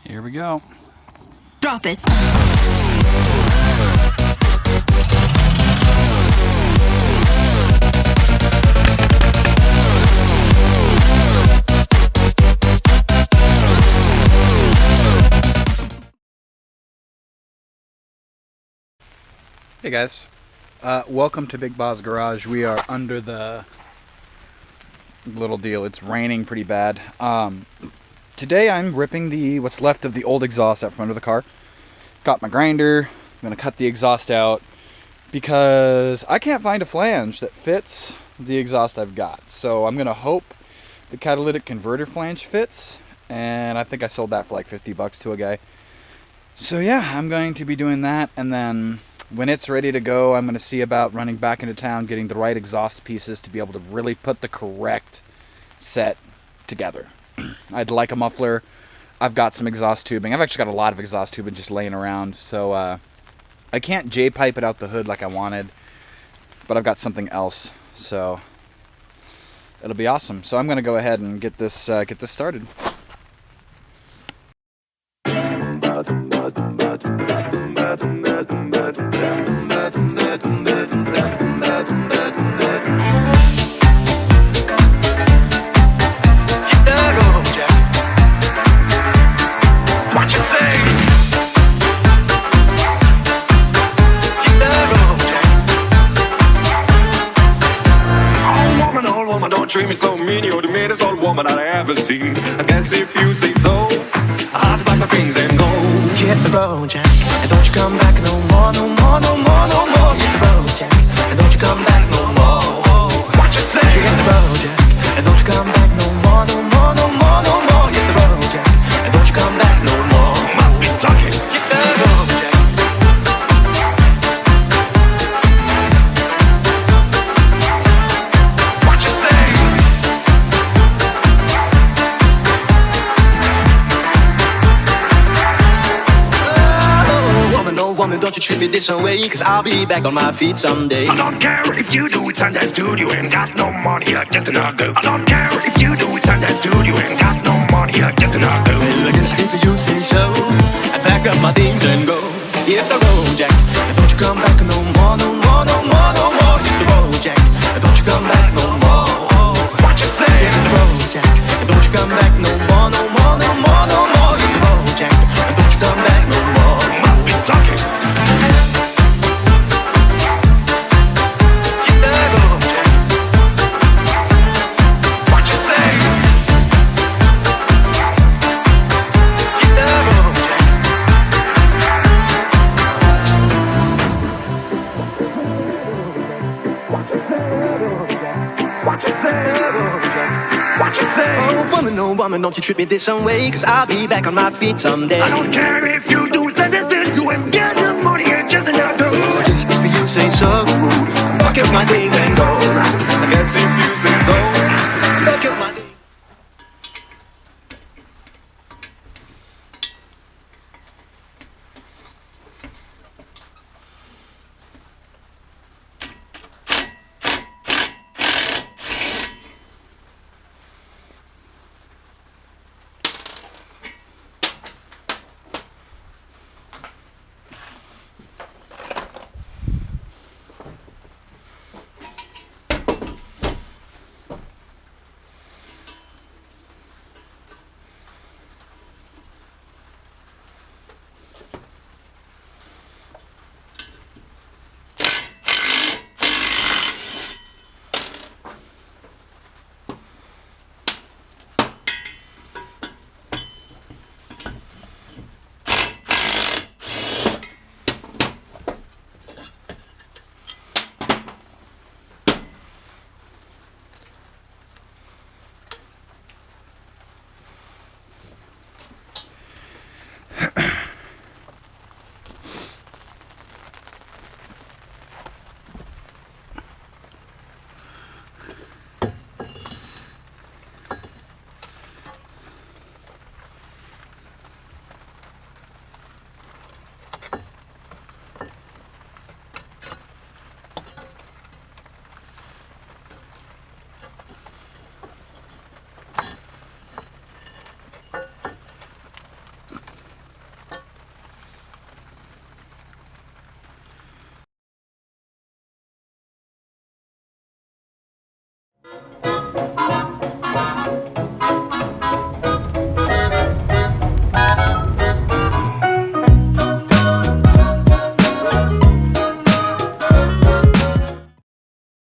Here we go. Drop it. Hey guys, welcome to Big Boss Garage. We are under the little deal. It's raining pretty bad. Today I'm ripping what's left of the old exhaust out from under the car. Got my grinder. I'm going to cut the exhaust out because I can't find a flange that fits the exhaust I've got. So I'm going to hope the catalytic converter flange fits, and I think I sold that for like 50 bucks to a guy. So yeah, I'm going to be doing that, and then when it's ready to go, I'm going to see about running back into town, getting the right exhaust pieces to be able to really put the correct set together. I'd like a muffler. I've got some exhaust tubing. I've actually got a lot of exhaust tubing just laying around, so I can't J-pipe it out the hood like I wanted, but I've got something else, so it'll be awesome. So I'm going to go ahead and get this started. Treat me so mean, you're the meanest old woman that I ever seen. I guess if you say so, I'll pack my things and go. Hit the road, Jack, and don't you come back no more, no more, no more, no more. Hit the road, Jack, and don't you come back no more. What you say? Hit the road, Jack, and don't you come back no more, no more, no more, no more. Hit the road, Jack, and don't you come back no more. Must be talking. Hit the road, Jack. Woman, don't you treat me this way, cause I'll be back on my feet someday. I don't care if you do it Sunday dude, you ain't got no money, you're just another. I don't care if you do it Sunday dude, you ain't got no money, you're just another. Well, I guess if you say so, I pack up my things and go. Hit the road, Jack, and don't you come back no more, no more, no more, no more. Hit the road, Jack, and don't you come back no more. What you say? Hit the road, Jack, and don't you come back no more, no more, no more, no more. Hit the road, Jack, and don't you come back no more. Must be talking. Oh woman, don't you treat me this way, cause I'll be back on my feet someday. I don't care if you do it Sunday dude, you ain't got no money, you're just another. Just if you say so, pack up my things and go. I guess if you say so, Pack up my things.